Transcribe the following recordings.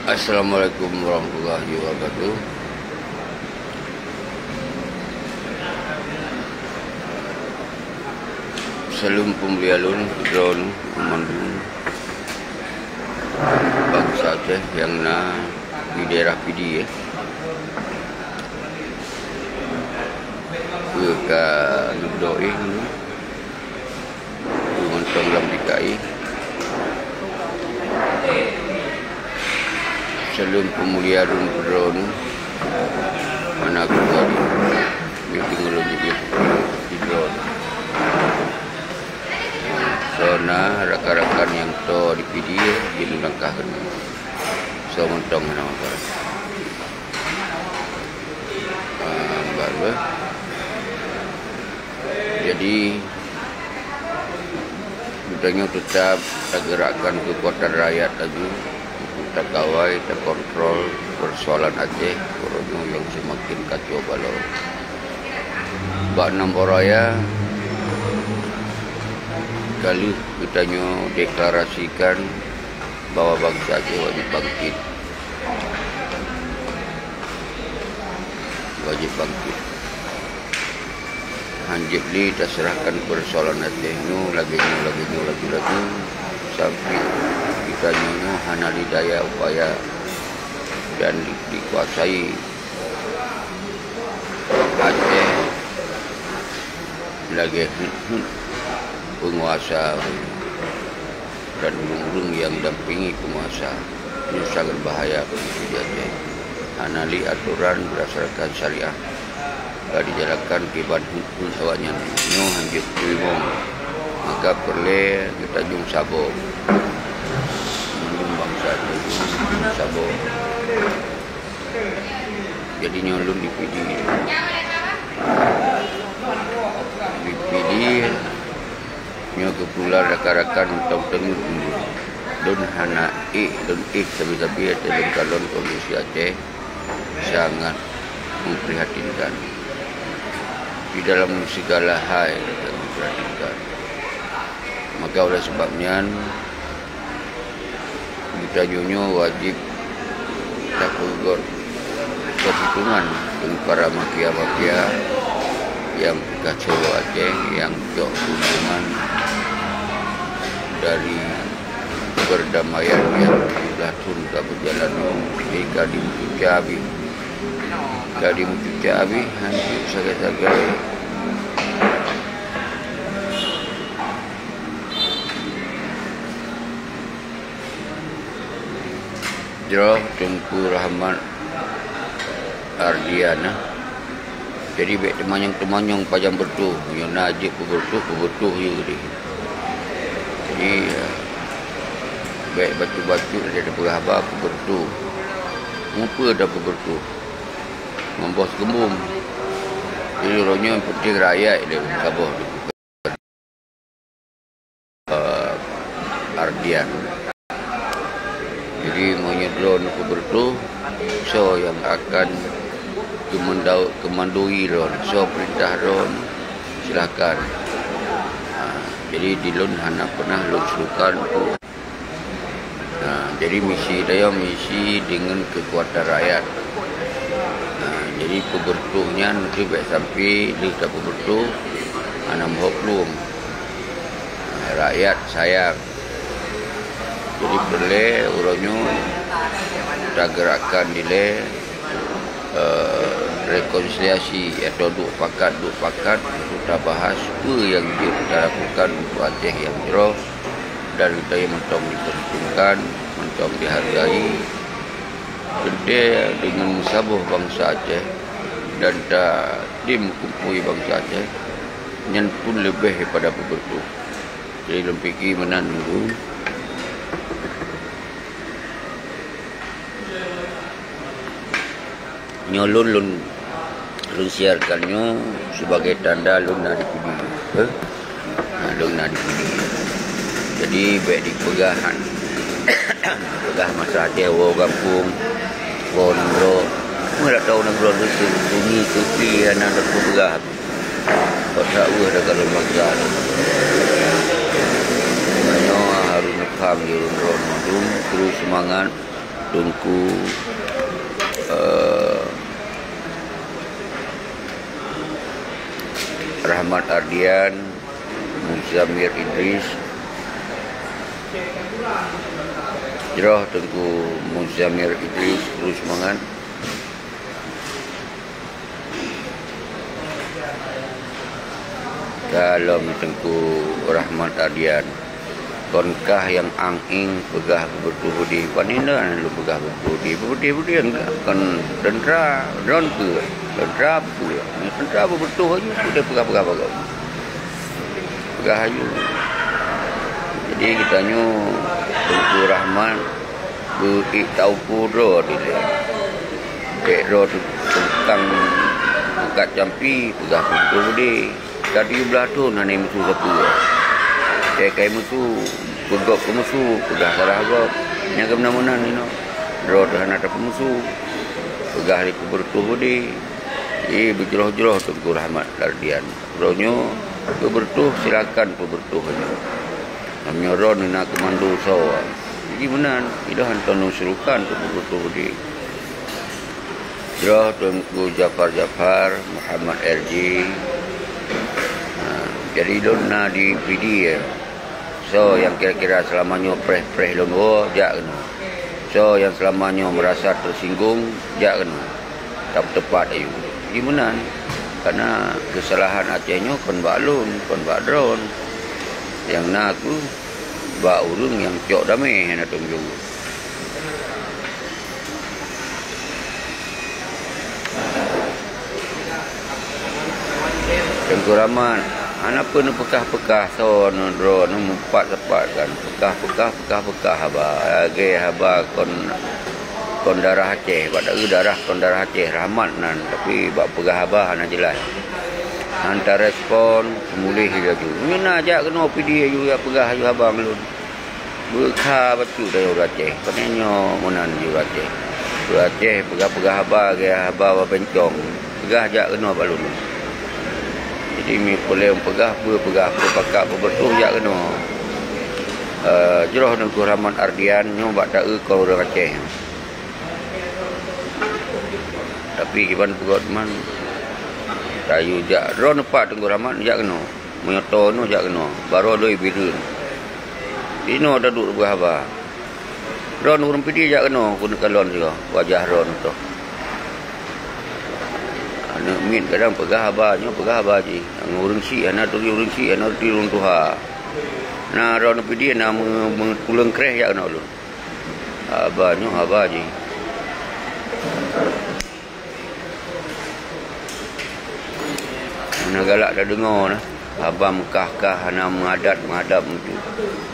Assalamualaikum warahmatullahi wabarakatuh. Salam pembelialun drone pemandu bangsa Aceh yang di daerah PD ke Nudoi menonton dalam DKI. Salam pemuliaan drone mana aku tadi meeting lebih di drone. So rakan-rakan yang to di PD dilangkahkan. So mentong nama orang. Baru. Jadi budaya tetap tergerakkan kekuatan rakyat lagi. Tak kawal, tak kontrol persoalan Aceh, koronyo yang semakin kacau balau. Bak 6 Raya kali kita deklarasikan bahwa bangsa Aceh wajib bangkit. Wajib bangkit. Hanjib ni terserahkan persoalan Aceh nu lagi sampai kita hana daya upaya dan dikuasai Aceh lagi penguasa dan burung yang dampingi penguasa ini sangat bahaya bagi Aceh. Hanali aturan berdasarkan syariah dijalankan kibat hukum sawanya nyu hanjib tuimong maka perle kita jung sabo bangsa sabo jadi nyolun di PD nyo kepular rakan-rakan untuk tengok don hana don tapi dalam kalon kondisi Aceh sangat memprihatinkan di dalam segala hal memprihatinkan. Maka oleh sebabnya kita wajib tak perhitungan dengan para makia-makia yang kacau Aceh, yang jauh hubungan dari perdamaian yang sudah sudah berjalan jika dimucuci habis hancur sagai-sagai. Jero Tengku Rahman Ardiana. Jadi baik temanyong pajang bertuh, yang najib bertuh you ni. Jadi baik batu-batu ada berhabar bertuh. Muka ada bertuh. Membos gembum. Jadi orangnya penting rakyat dia sabar. Ardian. Jadi menyedron bertuh so yang akan kemandui ron so perintah ron silakan. Jadi di lon hana pernah lon selukan tu. Jadi misi dengan kekuatan rakyat. Jadi pebertuhnya nanti baik sampai dia tak pebertuh ana mohok rakyat sayang. Jadi perle uronyo kita gerakkan nilai rekonsiliasi atau duk pakat kita bahas apa yang kita lakukan untuk Aceh yang jero dan kita yang mentong diperhitungkan, mentong dihargai gede dengan sabuh bangsa Aceh dan tak dimkumpui bangsa Aceh yang pun lebih daripada pebertuh. Jadi lempiki menandu nyolun lun siarkannya sebagai tanda lun nak dipilih. Lun nak dipilih. Jadi baik dipegahan. Pegah masa Aceh orang kampung, orang negro. Mereka tahu negro itu bunyi tepi anak pegah. Kau tak ada kalau bangsa. Harus nekam di ron terus semangat Tengku Rahmat Ardian, Muzamir Idris, Jeroh Tengku Muzamir Idris, terus semangat. Dalam Tengku Rahmat Ardian, konkah yang anging pegah bertuhudi panina lu pegah bertuhudi enggak kan dendra drone ke dendra bertuh aja sudah pegah aja. Jadi kita nyu Tengku Rahmat tahu puro dia ro tentang bukat jampi pegah bertuhudi tadi belah tu nane musuh satu. Kai musuh pegok ke musuh pegah salah gop nya ke menamunan ni no ro dah nak musuh pegah di bertuh di berjeroh-jeroh Tengku Rahmat Ardian ronyo bertuh silakan bertuh nya namanya ro ni nak komando so jadi menan ida hantar nusurukan bertuh di jeroh Tengku Jafar Muhammad RJ. Jadi dona di PD ya. So yang kira-kira selamanya preh lono jak kena. So yang selamanya merasa tersinggung jak kena. Tak tepat ayu. Gimana? Karena kesalahan Acehnya kon balun, kon drone. Yang nak aku ba urung yang cok damai nak tunggu. Tengku Rahmat anak pun pekah-pekah so no dro no empat kan pekah haba kon darah Aceh pada kon darah Aceh Rahmat nan tapi bak pegah haba ana jelas hantar respon mulih dia tu mina aja kena PD juga pegah ju abang lu berkah betul dari orang Aceh konenyo munan ju Aceh pegah haba ke haba bencong pegah aja kena balun. Jadi mi boleh pegah pakak berbetul jak kena. Jeroh Tengku Rahmat Ardian nyo bak tak kau orang Aceh. Tapi kiban pegot man tayu jak ro nepak Tengku Rahmat jak kena. Menyoto no jak kena. Baru doi biru. Ino ada duk berhaba. Ro urang pidi jak kena kun kalon juga wajah ro tu. Anak min kadang pegah haba je ngurung si anak tu urung si anak tu urung tuha na ron pidi na mengulang kreh ya kena lu haba je ana galak dah dengar nah haba Mekah ana menghadap tu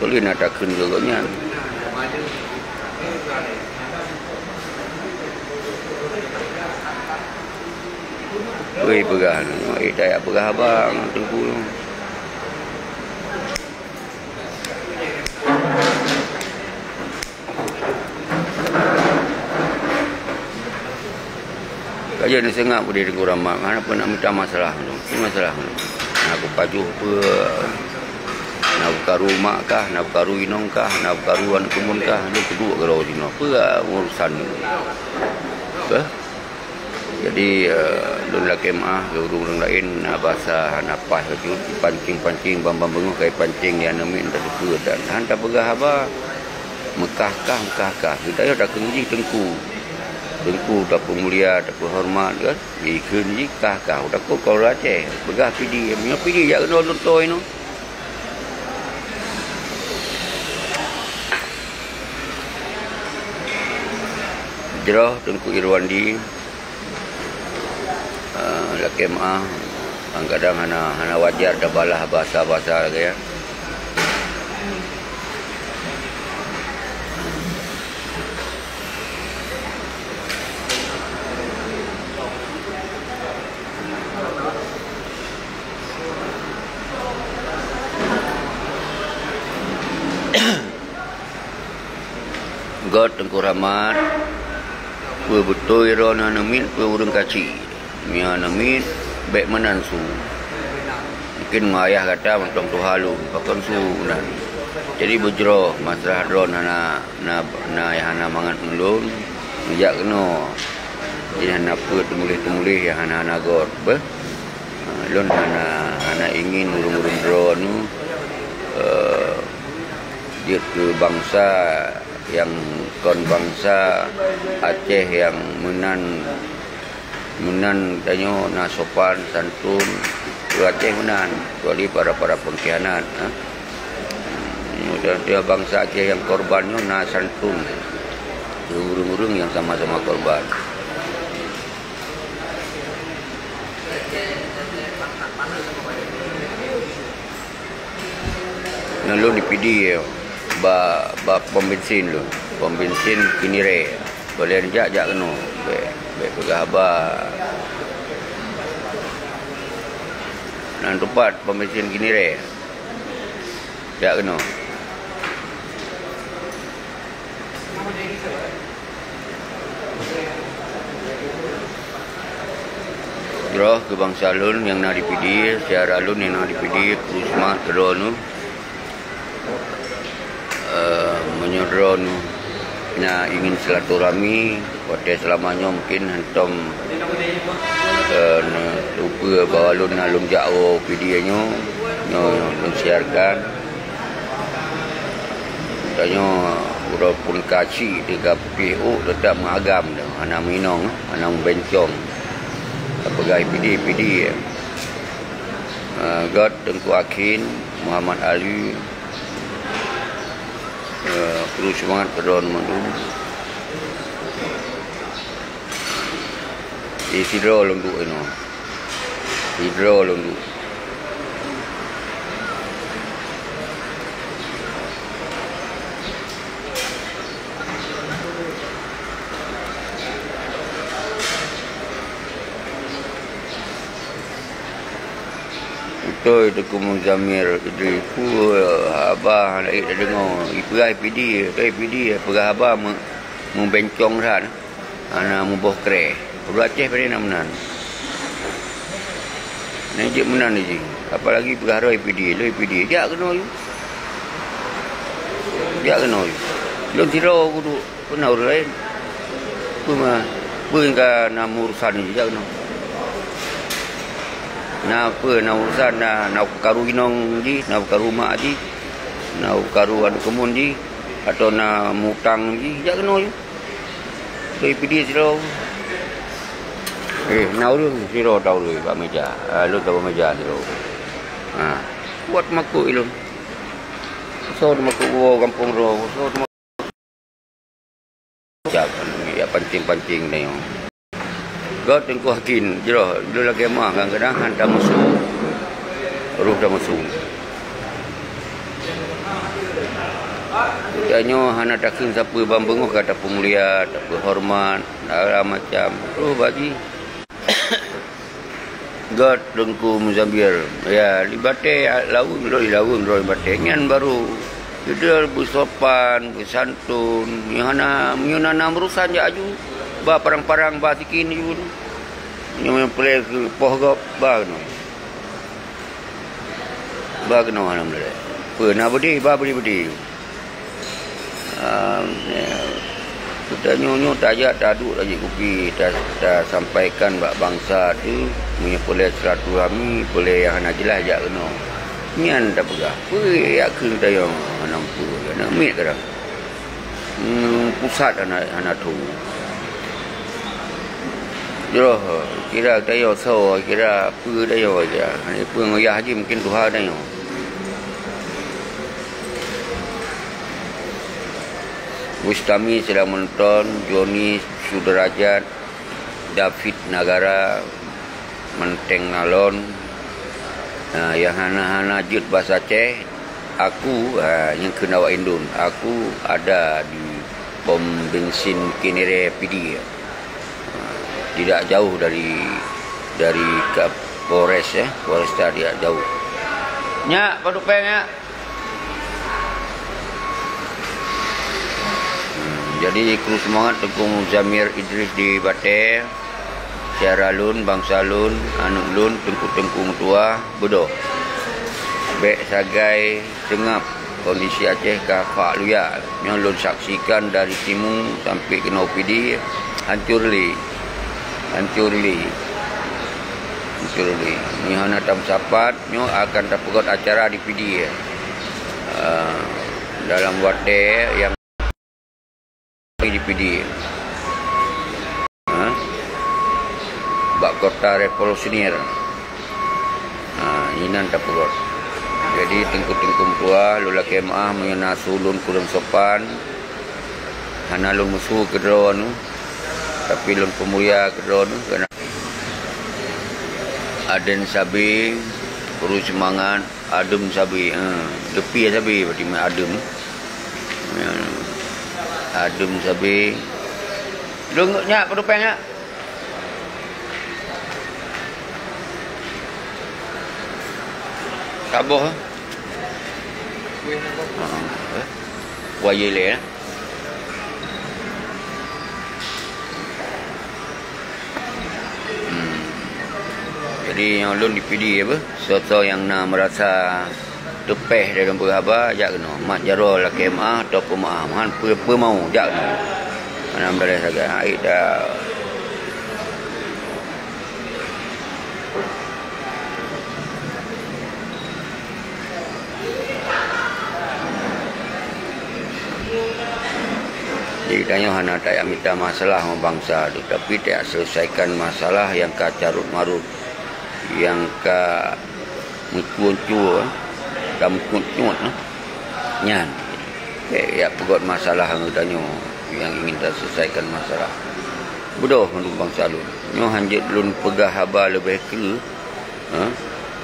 boleh nak takun gognya. Wei pegah ni, tak pegah abang Tengku. Kajian ni sengak pun dia Tengku Rahmat. Mana pun nak minta masalah tu. Ini masalah tu. Nak aku pajuh apa? Nak berkaru mak kah? Nak berkaru inong kah? Nak berkaru anak kumun kah? Dia kedua kalau sini. Apa urusan ni? Apa? Jadi lun laki maah ke urung lain bahasa napas tu pancing bambang benguh kai pancing yang nemin tak suka dan hantar pegah haba Mekah kita dah kenji Tengku tak mulia tak hormat kan kenji kah dah kau Aceh pegah PD jak kena lontoi no Jeroh Tengku Irwandi laki maah kadang hana wajar dah balah bahasa lagi ya. God Tengku Rahmat betul irona namin urang kaci mia namin baik menan su mungkin ayah kata mentong tu halu pakan su nan Jadi berjero masalah drone na yang mangat ulun ngejak kena. Jadi hana apa temulih yang hana gor be. Ulun hana ingin urung-urung drone nu dia ke bangsa yang kon bangsa Aceh yang menan tanyo na sopan santun ke Aceh menan kecuali para pengkhianat. Dan dia bangsa Aceh yang korbannya na santun urung-urung yang sama-sama korban. Lalu di PD ba pom bensin Kinire boleh jak kena be pegah ba nan tempat pom bensin Kinire jak kena. Droh ke bangsa lun yang nak dipidi, secara lun yang nak dipidi, Kusma kedua nu menyodron na ingin silaturahmi pada selamanya mungkin hentom lupa bahawa lun jauh videonya lun siarkan tanya walaupun kaci 30 tetap mengagam dah anak minong anak bencong apakah PD God Tengku Akin Muhammad Ali perlu semangat kedon mandu sidro lunduk ino sidro lunduk Toi Tengku Muzamir Idris ku abah naik dah dengar iperah PD perah abah membencong dah ana muboh kre perlu Aceh pada nak menan ni je menan ni je apalagi perah PD dia kena you lu tiro kudu kena orang lain pun nak urusan ni dia kena na urusan na karu inong ji na karu mak ji na karu anu kemun ji atau na mutang ji jak kena je tu PD siro na urang siro tahu lu pak meja lu tahu meja siro buat makuk ilun so makuk kampung ro so jak ya pancing ni God Tengku Hakin jero dulu lagi mah kadang-kadang hantar musuh ruh dah musuh janyo hana takun siapa bambengoh kata pemulia tak berhormat macam baji God Tengku Muzambir ya libate laun roi bate ngan baru dia bersopan bersantun yang hana menyunana merusan je aju ba parang-parang ba tikin ni pun yang play ke poh gop ba kena alhamdulillah pernah budi kita nyonya tajak taduk lagi kopi kita sampaikan bak bangsa tu punya boleh silaturahmi boleh yang nak jelas jak kena nyan tak pegah ya ke tayang anak pu nak mit kadang pusat anak tu Jodoh, kira tayo so, kira apa tayo aja. Ini pun ngoyah haji mungkin Tuhan tayo. Bustami sedang menonton, Joni Sudrajat, David Nagara, Menteng Nalon, yang hana-hana jut bahasa Aceh. Aku yang kena wak Indun. Aku ada di pom bensin Kinire PD. Tidak jauh dari Polres Polresta tidak jauh. Nyak, paduk peng ya. Jadi kru semangat Tengku Muzamir Idris di Bate, Syara Lun, Bangsa Lun, Anu Lun, Tengku mutua, bodoh. Bek sagai tengap kondisi Aceh kafak luya. Yang lun saksikan dari timur sampai ke OPD hancur li. Ni hana tam sapat nyo akan terpegot acara di PD dalam wate yang di PD. Bak kota revolusioner. Inan terpegot. Jadi tingkum tua lula kemah mengena sulun kurang sopan. Hana lun musuh kedro anu. Tapi lun pemulia kedro anu kena Aden sabi perlu semangat, adem sabi. Depi sabi berarti adem. Adem sabi. Dungnya pedupengnya. Saboh. Wayele. Jadi yang ulun dipilih apa? Soto yang nak merasa tepeh dalam berhaba, jak kena. Mak jaro lah kemah atau pemahaman. Apa mau, jak kena. Mana boleh saja. Air dah. Jadi tanya hana tak minta masalah bangsa tu, tapi tak selesaikan masalah yang kacarut marut. Yang ka mencuncur dan mencuncur nyan ya pegot masalah anggotanya yang ingin terselesaikan masalah bodoh menurut bangsa lu nyo hanjit lun pegah haba lebih ke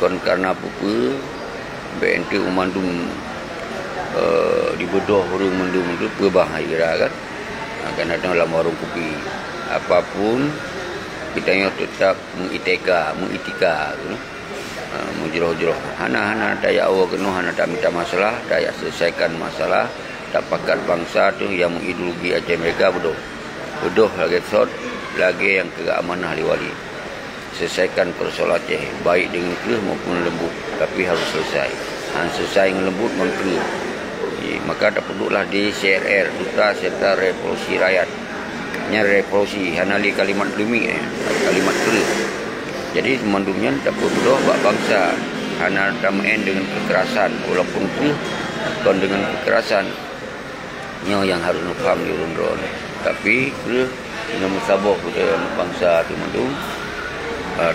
kon karena apa BNT umandum dibodoh urung mendum itu berbahaya kan kadang dalam warung kopi apapun kita tetap mengitika mujroh-jroh hana daya awak kena hana tak minta masalah daya selesaikan masalah tak pakat bangsa tu yang mengideologi Aceh mereka bodoh lagi sot lagi yang keamanah liwali selesaikan persoalan Aceh baik dengan keruh maupun lembut tapi harus selesai lembut mengkeruh maka tak perlulah di CRR Duta Serta Revolusi Rakyat revolusi hanali kalimat demi kalimat keruh. Jadi semandungnya tak perlu buat bangsa hana tamain dengan kekerasan walaupun keruh kon dengan kekerasan nyo yang harus faham di urun tapi keruh dengan musabah pada bangsa tu mandung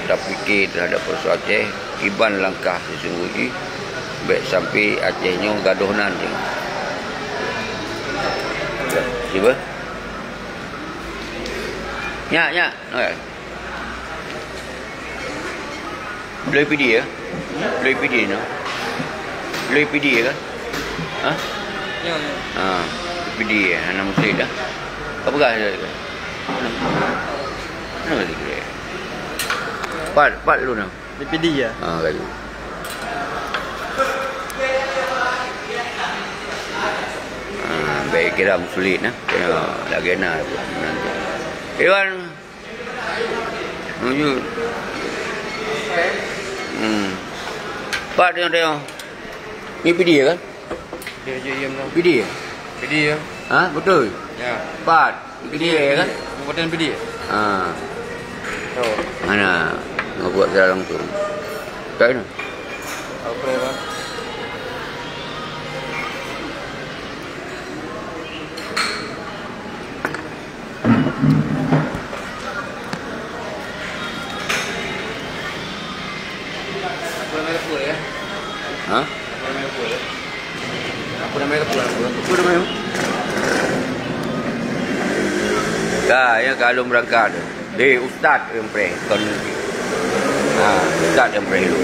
tak fikir terhadap persoalan Aceh iban langkah sesungguhnya baik sampai Aceh nyo gaduhnan je. Siapa? Ya. Okay. Boleh PD ya? Boleh PD no? Boleh PD ya kan? Ha? Ya. PD ya, anak muslim dah. Apa kah dia? Mana lagi dia? Pat lu no? PD ya? Kali. Baik kira muslim nah. Kena lagi nak nanti. Iwan menuju Pak tengok ni PD ya kan? Ya PD ya? PD ya? Betul? Ya Pak PD ya kan? Buatan PD ya? Mana nak buat dalam tu tak ni? Apa ya Pak? Apa namanya tu? Ya kalau berangkat ustaz yang pre kon ustaz yang pre lu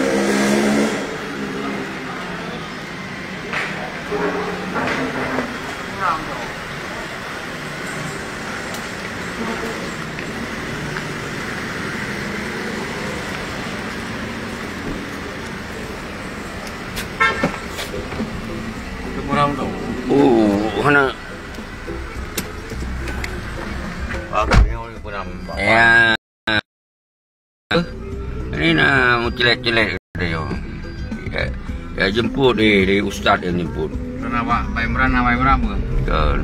mana ya ini nak mau celek-celek dia ya jemput dari ustaz yang jemput Sarawak, baik merana ke? Kan.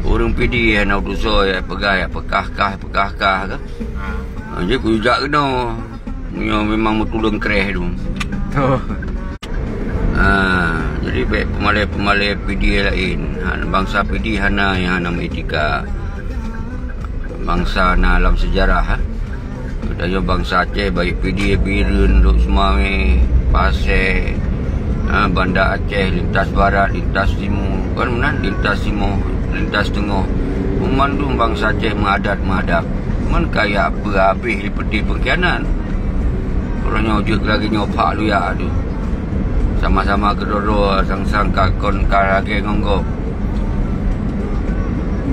Orang PD nak dosa ya pegah ya pekah-kah ke. Jadi kujak kena. Memang mutulung kereh tu. Jadi baik pemalai PD lain. Bangsa PD hana yang hana etika. Bangsa na alam sejarah. Daya bangsa Aceh baik PD Birun duk semua ni Pasir. Bandar Aceh, lintas barat, lintas timur, kan mana? Lintas timur, lintas tengah. Memandung bangsa Aceh menghadap. Man kaya apa habis seperti pengkhianat. Orangnya wujud lagi nyopak lu ya tu. Sama-sama kedua-dua sang-sang kakon karage ngonggok.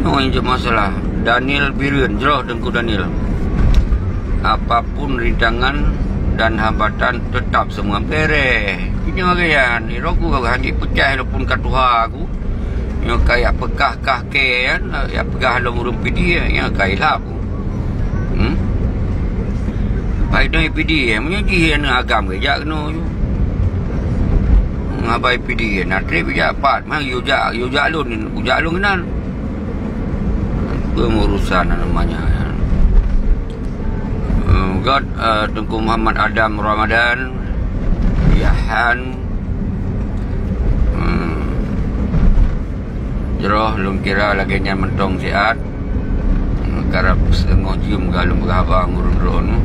Ini je masalah. Daniel Birun, jeroh Tengku Daniel. Apapun rintangan dan hambatan tetap semua pereh. Ini orang ni roku kau handi pecah walaupun katuha aku. Yang kaya pekah ke kan, ya pegah dalam urung PD yang kaya lah aku. Baik dah PD menyaji yang agam ke jak kena tu. Ngabai PD nak trip jak pat, mang ujak lun kenal. Pengurusan namanya. God Tengku Muhammad Adam Ramadan Yahan Jeroh lum kira lagi nya mentong siat karap setengah cium galum berhabang urun-urun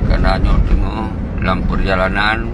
karena tengah dalam perjalanan